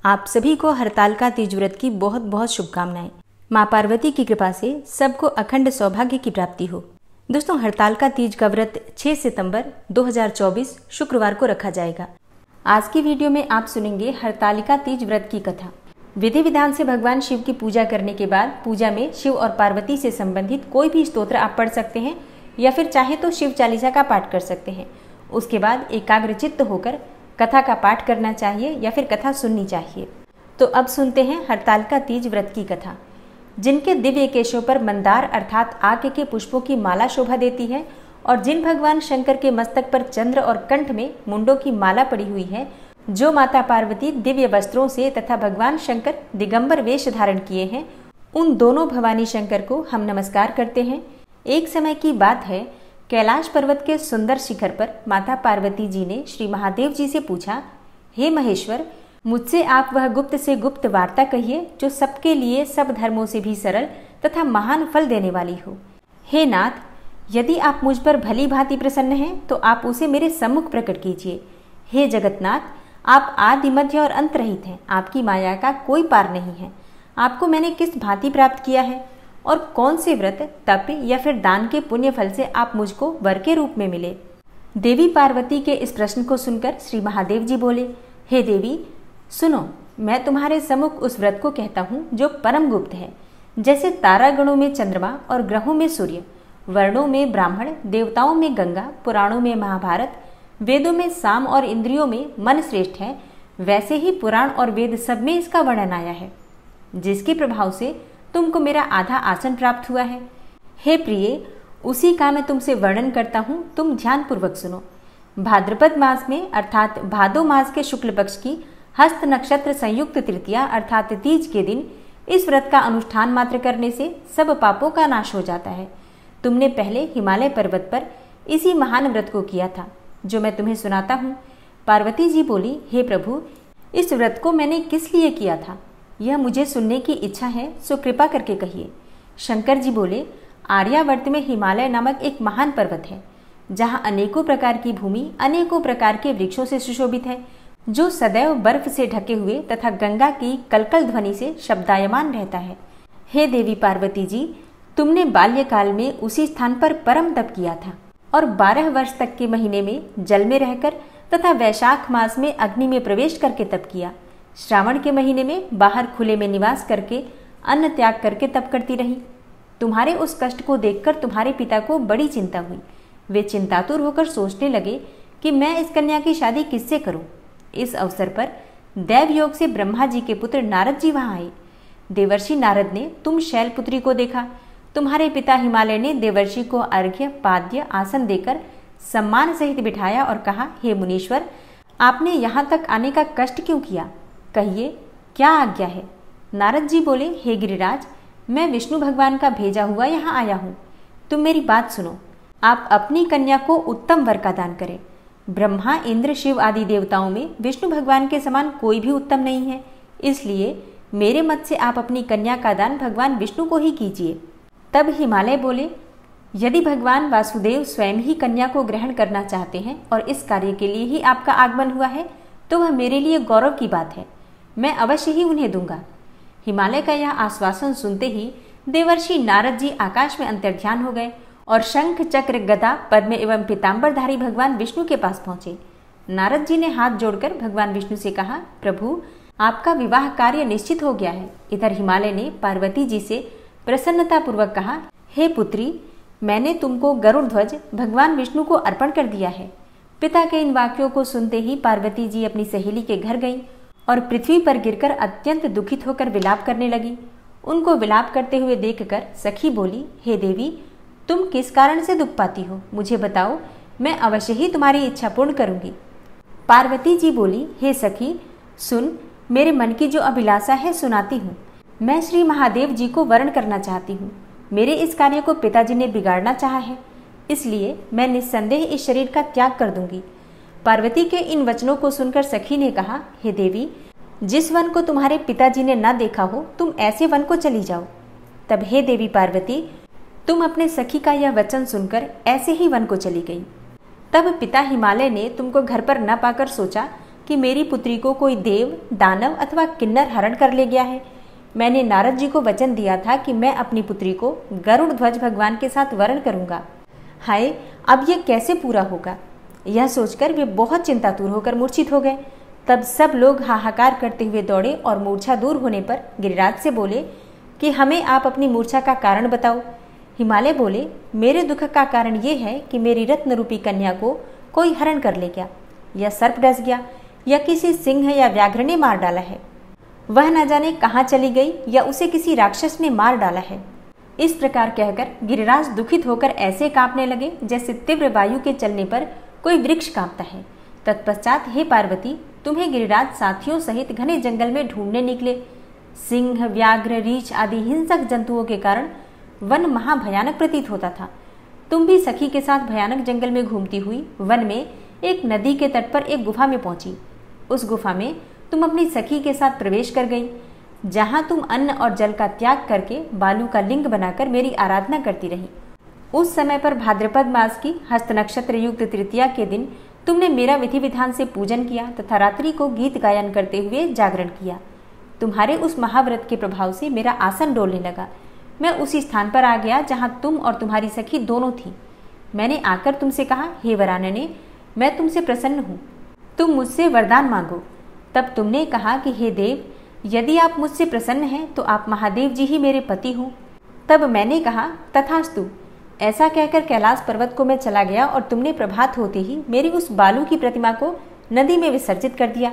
आप सभी को हरतालिका तीज व्रत की बहुत बहुत शुभकामनाएं। माँ पार्वती की कृपा से सबको अखंड सौभाग्य की प्राप्ति हो। दोस्तों, हरतालिका तीज का व्रत 6 सितंबर 2024 शुक्रवार को रखा जाएगा। आज की वीडियो में आप सुनेंगे हरतालिका तीज व्रत की कथा। विधि विधान से भगवान शिव की पूजा करने के बाद पूजा में शिव और पार्वती से संबंधित कोई भी स्तोत्र आप पढ़ सकते हैं या फिर चाहे तो शिव चालीसा का पाठ कर सकते हैं। उसके बाद एकाग्रचित्त होकर कथा का पाठ करना चाहिए या फिर कथा सुननी चाहिए। तो अब सुनते हैं हरतालिका तीज व्रत की कथा। जिनके दिव्य केशों पर मंदार अर्थात आक के पुष्पों की माला शोभा देती है और जिन भगवान शंकर के मस्तक पर चंद्र और कंठ में मुंडों की माला पड़ी हुई है, जो माता पार्वती दिव्य वस्त्रों से तथा भगवान शंकर दिगंबर वेश धारण किए हैं, उन दोनों भवानी शंकर को हम नमस्कार करते हैं। एक समय की बात है, कैलाश पर्वत के सुंदर शिखर पर माता पार्वती जी ने श्री महादेव जी से पूछा, हे महेश्वर, मुझसे आप वह गुप्त से गुप्त वार्ता कहिए जो सबके लिए सब धर्मों से भी सरल तथा महान फल देने वाली हो। हे नाथ, यदि आप मुझ पर भली भांति प्रसन्न हैं तो आप उसे मेरे सम्मुख प्रकट कीजिए। हे जगतनाथ, आप आदि मध्य और अंत रहित हैं, आपकी माया का कोई पार नहीं है। आपको मैंने किस भांति प्राप्त किया है और कौन से व्रत, तप या फिर दान के पुण्य फल से आप मुझको वर के रूप में मिले। देवी पार्वती के इस प्रश्न को सुनकर श्री महादेव जी बोले, हे देवी सुनो, मैं तुम्हारे सम्मुख उस व्रत को कहता हूँ जो परम गुप्त है। जैसे तारागणों में चंद्रमा और ग्रहों में सूर्य, वर्णों में ब्राह्मण, देवताओं में गंगा, पुराणों में महाभारत, वेदों में साम और इंद्रियों में मन श्रेष्ठ है, वैसे ही पुराण और वेद सब में इसका वर्णन आया है, जिसके प्रभाव से तुमको मेरा आधा आसन प्राप्त हुआ है। हे प्रिय, उसी का मैं तुमसे वर्णन करता हूँ, तुम ध्यान पूर्वक सुनो। भाद्रपद मास में अर्थात भादो मास के शुक्ल पक्ष की हस्त नक्षत्र संयुक्त तृतीया अर्थात तीज के दिन इस व्रत का अनुष्ठान मात्र करने से सब पापों का नाश हो जाता है। तुमने पहले हिमालय पर्वत पर इसी महान व्रत को किया था जो मैं तुम्हें सुनाता हूँ। पार्वती जी बोली, हे प्रभु, इस व्रत को मैंने किस लिए किया था यह मुझे सुनने की इच्छा है, सो कृपा करके कहिए। शंकर जी बोले, आर्यावर्त में हिमालय नामक एक महान पर्वत है, जहाँ अनेकों प्रकार की भूमि अनेकों प्रकार के वृक्षों से सुशोभित है, जो सदैव बर्फ से ढके हुए तथा गंगा की कलकल ध्वनि से शब्दायमान रहता है। हे देवी पार्वती जी, तुमने बाल्यकाल में उसी स्थान पर परम तप किया था और 12 वर्ष तक के महीने में जल में रहकर तथा वैशाख मास में अग्नि में प्रवेश करके तप किया। श्रावण के महीने में बाहर खुले में निवास करके अन्न त्याग करके तप करती रही। तुम्हारे उस कष्ट को देखकर तुम्हारे पिता को बड़ी चिंता हुई। वे चिंतातुर होकर सोचने लगे कि मैं इस कन्या की शादी किससे करूं। इस अवसर पर दैवयोग से ब्रह्मा जी के पुत्र नारद जी वहां आए। देवर्षि नारद ने तुम शैलपुत्री को देखा। तुम्हारे पिता हिमालय ने देवर्षि को अर्घ्य पाद्य आसन देकर सम्मान सहित बिठाया और कहा, हे मुनीश्वर, आपने यहाँ तक आने का कष्ट क्यों किया? कहिए, क्या आज्ञा है? नारद जी बोले, हे गिरिराज, मैं विष्णु भगवान का भेजा हुआ यहाँ आया हूँ। तुम मेरी बात सुनो। आप अपनी कन्या को उत्तम वर का दान करें। ब्रह्मा, इंद्र, शिव आदि देवताओं में विष्णु भगवान के समान कोई भी उत्तम नहीं है, इसलिए मेरे मत से आप अपनी कन्या का दान भगवान विष्णु को ही कीजिए। तब हिमालय बोले, यदि भगवान वासुदेव स्वयं ही कन्या को ग्रहण करना चाहते हैं और इस कार्य के लिए ही आपका आगमन हुआ है, तो वह मेरे लिए गौरव की बात है। मैं अवश्य ही उन्हें दूंगा। हिमालय का यह आश्वासन सुनते ही देवर्षि नारद जी आकाश में अंतर्ध्यान हो गए और शंख, चक्र, गदा, पद्म एवं पीताम्बरधारी भगवान विष्णु के पास पहुंचे। नारद जी ने हाथ जोड़कर भगवान विष्णु से कहा, प्रभु, आपका विवाह कार्य निश्चित हो गया है। इधर हिमालय ने पार्वती जी से प्रसन्नता पूर्वक कहा, हे पुत्री, मैंने तुमको गरुड़ ध्वज भगवान विष्णु को अर्पण कर दिया है। पिता के इन वाक्यों को सुनते ही पार्वती जी अपनी सहेली के घर गईं और पृथ्वी पर गिरकर अत्यंत दुखित होकर विलाप करने लगी। उनको विलाप करते हुए देखकर सखी बोली, हे देवी, तुम किस कारण से दुख पाती हो? मुझे बताओ, मैं अवश्य ही तुम्हारी इच्छा पूर्ण करूंगी। पार्वती जी बोली, हे सखी, सुन, मेरे मन की जो अभिलाषा है सुनाती हूँ। मैं श्री महादेव जी को वरण करना चाहती हूँ। मेरे इस कार्य को पिताजी ने बिगाड़ना चाहा है, इसलिए मैं निस्संदेह इस शरीर का त्याग कर दूंगी। पार्वती के इन वचनों को सुनकर सखी ने कहा, हे देवी, जिस वन को तुम्हारे पिताजी ने न देखा हो, तुम ऐसे वन को चली जाओ। तब हे देवी पार्वती, तुम अपने सखी का यह वचन सुनकर ऐसे ही वन को चली गई। तब पिता हिमालय ने तुमको घर पर न पाकर सोचा, कि मेरी पुत्री को कोई देव, दानव अथवा किन्नर हरण कर ले गया है। मैंने नारद जी को वचन दिया था कि मैं अपनी पुत्री को गरुड़ ध्वज भगवान के साथ वरण करूंगा। हाय, अब यह कैसे पूरा होगा? यह सोचकर वे बहुत चिंतातुर होकर मूर्छित हो गए। तब सब लोग हाहाकार करते हुए दौड़े और मूर्छा दूर होने पर गिरिराज से बोले कि हमें आप अपनी मूर्छा का कारण बताओ। हिमालय बोले, मेरे दुख का कारण ये है कि मेरी रत्न रूपी कन्या को कोई हरण कर ले गया, या सर्प डस गया, या किसी सिंह या व्याघ्र ने मार डाला है। वह न जाने कहाँ चली गई, या उसे किसी राक्षस ने मार डाला है। इस प्रकार कहकर गिरिराज दुखित होकर ऐसे कांपने लगे जैसे तीव्र वायु के चलने पर कोई वृक्ष कांपता है। तत्पश्चात हे पार्वती, तुम्हें गिरिराज साथियों सहित घने जंगल में ढूंढने निकले। सिंह, व्याघ्र, रीछ आदि हिंसक जंतुओं के कारण वन महाभयानक प्रतीत होता था। तुम भी सखी के साथ भयानक जंगल में घूमती हुई वन में एक नदी के तट पर एक गुफा में पहुंची। उस गुफा में तुम अपनी सखी के साथ प्रवेश कर गई, जहां तुम अन्न और जल का त्याग करके बालू का लिंग बनाकर मेरी आराधना करती रही। उस समय पर भाद्रपद मास की हस्त नक्षत्र युक्त तृतीया के दिन तुमने मेरा विधि विधान से पूजन किया तथा रात्रि को गीत गायन करते हुए जागरण किया। तुम्हारे उस महाव्रत के प्रभाव से मेरा आसन डोलने लगा। मैं उसी स्थान पर आ गया जहां तुम और तुम्हारी सखी दोनों थी। मैंने आकर तुमसे कहा, हे वरानने, मैं तुमसे प्रसन्न हूँ, तुम मुझसे वरदान मांगो। तब तुमने कहा कि हे देव, यदि आप मुझसे प्रसन्न हैं तो आप महादेव जी ही मेरे पति हो। तब मैंने कहा, तथास्तु। ऐसा कहकर कैलाश पर्वत को मैं चला गया और तुमने प्रभात होते ही मेरी उस बालू की प्रतिमा को नदी में विसर्जित कर दिया।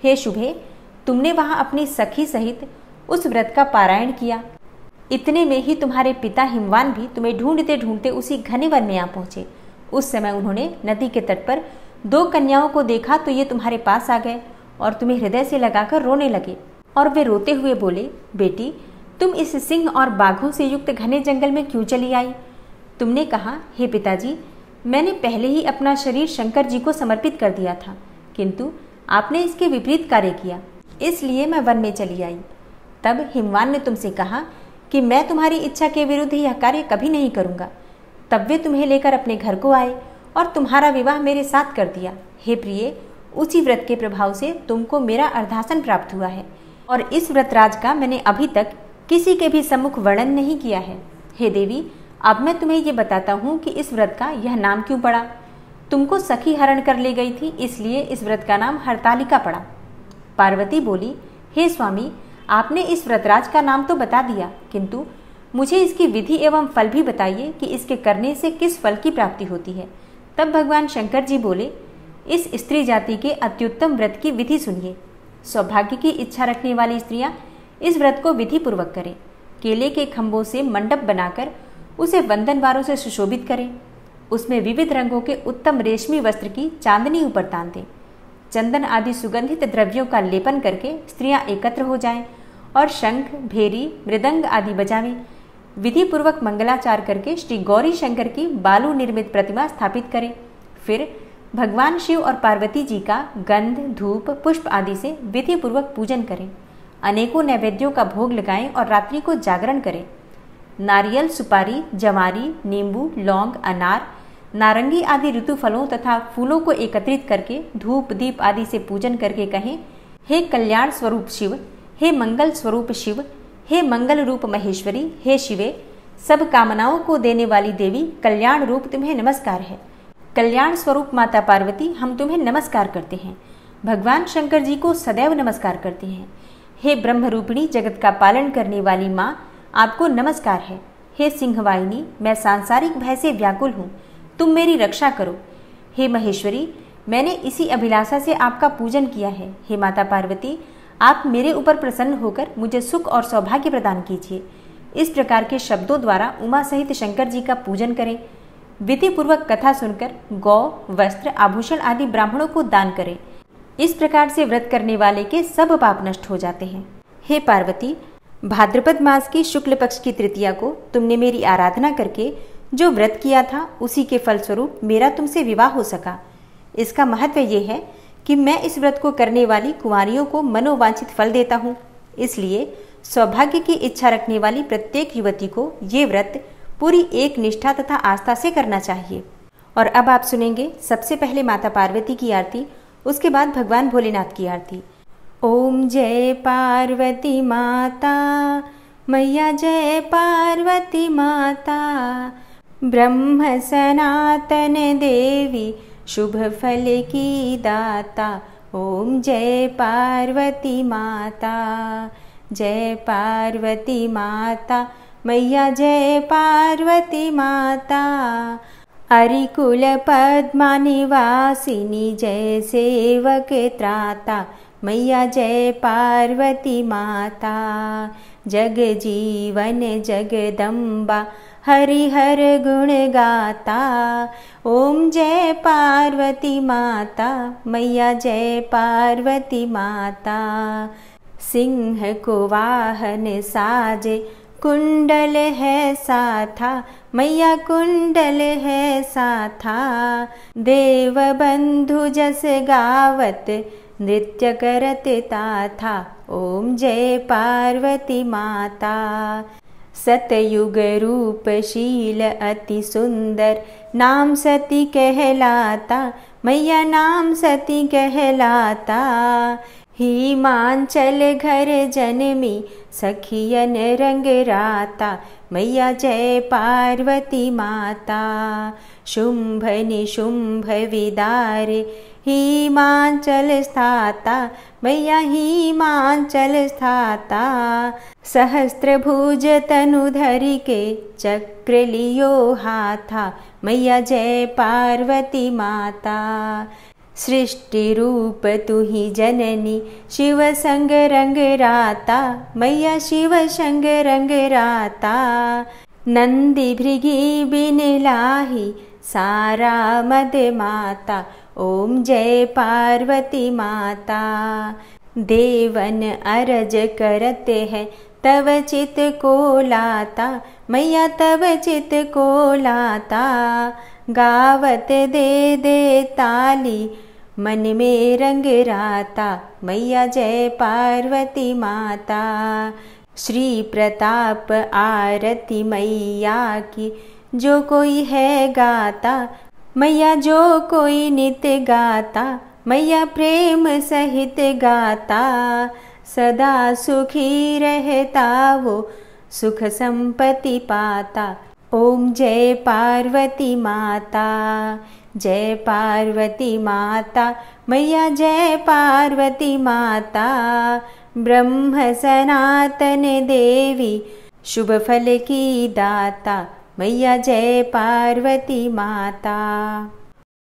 हे शुभे, तुमने वहां अपनी सखी सहित उस व्रत का पारायण किया। इतने में ही तुम्हारे पिता हिमवान भी तुम्हें ढूंढते ढूंढते उसी घने वन में आ पहुंचे। उस समय उन्होंने नदी के तट पर 2 कन्याओं को देखा तो ये तुम्हारे पास आ गए और तुम्हें हृदय से लगाकर रोने लगे। और वे रोते हुए बोले, बेटी, तुम इस सिंह और बाघों से युक्त घने जंगल में क्यों चली आई? तुमने कहा, हे पिताजी, मैंने पहले ही अपना शरीर शंकर जी को समर्पित कर दिया था, किंतु आपने इसके विपरीत कार्य किया, इसलिए मैं वन में चली आई। तब हिमवान ने तुमसे कहा कि मैं तुम्हारी इच्छा के विरुद्ध यह कार्य कभी नहीं करूंगा। तब वे तुम्हें लेकर अपने घर को आए और तुम्हारा विवाह मेरे साथ कर दिया। हे प्रिय, उसी व्रत के प्रभाव से तुमको मेरा अर्धासन प्राप्त हुआ है और इस व्रतराज का मैंने अभी तक किसी के भी सम्मुख वर्णन नहीं किया है। हे देवी, अब मैं तुम्हें ये बताता हूँ कि इस व्रत का यह नाम क्यों पड़ा। तुमको सखी हरण कर ले गई थी, इसलिए इस व्रत का नाम हरतालिका पड़ा। पार्वती बोली, हे स्वामी, आपने इस व्रतराज का नाम तो बता दिया, किंतु मुझे इसकी विधि एवं फल भी बताइए कि इसके करने से किस फल की प्राप्ति होती है। तब भगवान शंकर जी बोले, इस स्त्री जाति के अत्युत्तम व्रत की विधि सुनिए। सौभाग्य की इच्छा रखने वाली स्त्रियां इस व्रत को विधि पूर्वक करें। केले के खंभों से मंडप बनाकर उसे वंदनवारों से सुशोभित करें। उसमें विविध रंगों के उत्तम रेशमी वस्त्र की चांदनी ऊपर तान दें। चंदन आदि सुगंधित द्रव्यों का लेपन करके स्त्रियां एकत्र हो जाएं और शंख, भेरी, मृदंग आदि बजावें। विधि पूर्वक मंगलाचार करके श्री गौरी शंकर की बालू निर्मित प्रतिमा स्थापित करें। फिर भगवान शिव और पार्वती जी का गंध, धूप, पुष्प आदि से विधि पूर्वक पूजन करें। अनेकों नैवेद्यों का भोग लगाएं और रात्रि को जागरण करें। नारियल, सुपारी, जवारी, नींबू, लौंग, अनार, नारंगी आदि ऋतु फलों तथा फूलों को एकत्रित करके धूप, दीप आदि से पूजन करके कहें, हे कल्याण स्वरूप शिव, हे मंगल स्वरूप शिव, हे मंगल रूप महेश्वरी, हे शिवे, सब कामनाओं को देने वाली देवी, कल्याण रूप तुम्हें नमस्कार है। कल्याण स्वरूप माता पार्वती, हम तुम्हें नमस्कार करते हैं। भगवान शंकर जी को सदैव नमस्कार करते हैं। हे ब्रह्म रूपिणी जगत का पालन करने वाली माँ, आपको नमस्कार है। हे सिंहवाहिनी, मैं सांसारिक भय से व्याकुल हूँ, तुम मेरी रक्षा करो। हे महेश्वरी, मैंने इसी अभिलाषा से आपका पूजन किया है। हे माता पार्वती, आप मेरे ऊपर प्रसन्न होकर मुझे सुख और सौभाग्य प्रदान कीजिए। इस प्रकार के शब्दों द्वारा उमा सहित शंकर जी का पूजन करें। विधि पूर्वक कथा सुनकर गौ, वस्त्र, आभूषण आदि ब्राह्मणों को दान करें। इस प्रकार से व्रत करने वाले के सब पाप नष्ट हो जाते हैं। हे पार्वती, भाद्रपद मास की शुक्ल पक्ष की तृतीया को तुमने मेरी आराधना करके जो व्रत किया था, उसी के फलस्वरूप मेरा तुमसे विवाह हो सका। इसका महत्व ये है कि मैं इस व्रत को करने वाली कुंवारियों को मनोवांछित फल देता हूँ। इसलिए सौभाग्य की इच्छा रखने वाली प्रत्येक युवती को ये व्रत पूरी एक निष्ठा तथा आस्था से करना चाहिए। और अब आप सुनेंगे सबसे पहले माता पार्वती की आरती, उसके बाद भगवान भोलेनाथ की आरती। ओम जय पार्वती माता, मैया जय पार्वती माता, ब्रह्म सनातन देवी शुभ फल की दाता। ओम जय पार्वती माता, जय पार्वती माता, मैया जय पार्वती माता। अरिकुल पद्मा निवासिनी जय सेवक त्राता, मैया जय पार्वती माता। जग जीवन जगदम्बा हरिहर गुण गाता। ओम जय पार्वती माता, मैया जय पार्वती माता। सिंह को वाहन साजे कुंडल है साथा, मैया कुंडल है साथा। देव बंधु जस गावत नृत्य करत ताथा। ओम जय पार्वती माता। सतयुग रूप शील अति सुंदर नाम सती कहलाता, मैया नाम सती कहलाता। हिमांचल घर जनमी सखियन रंग राता, मैया जय पार्वती माता। शुंभ निशुंभ विदारे हिमांचल स्थाता, मैया हिमांचल स्थाता। सहस्त्रभुज तनुधर के चक्र लियो हाथा, मैया जय पार्वती माता। सृष्टि रूप तू ही जननी शिव संग रंग राता, मैया शिव संग रंग राता। नंदी भृगी बिन लाही सारा मद माता, ओम जय पार्वती माता। देवन अरज करते हैं तव चित को लाता, मैया तव चित को लाता। गावत दे दे ताली मन में रंग राता, मैया जय पार्वती माता। श्री प्रताप आरती मैया की जो कोई है गाता, मैया जो कोई नित्य गाता, मैया प्रेम सहित गाता। सदा सुखी रहता वो सुख संपत्ति पाता। ओम जय पार्वती माता, जय पार्वती माता, मैया जय पार्वती माता। ब्रह्म सनातन देवी शुभ फल की दाता, मैया जय पार्वती माता।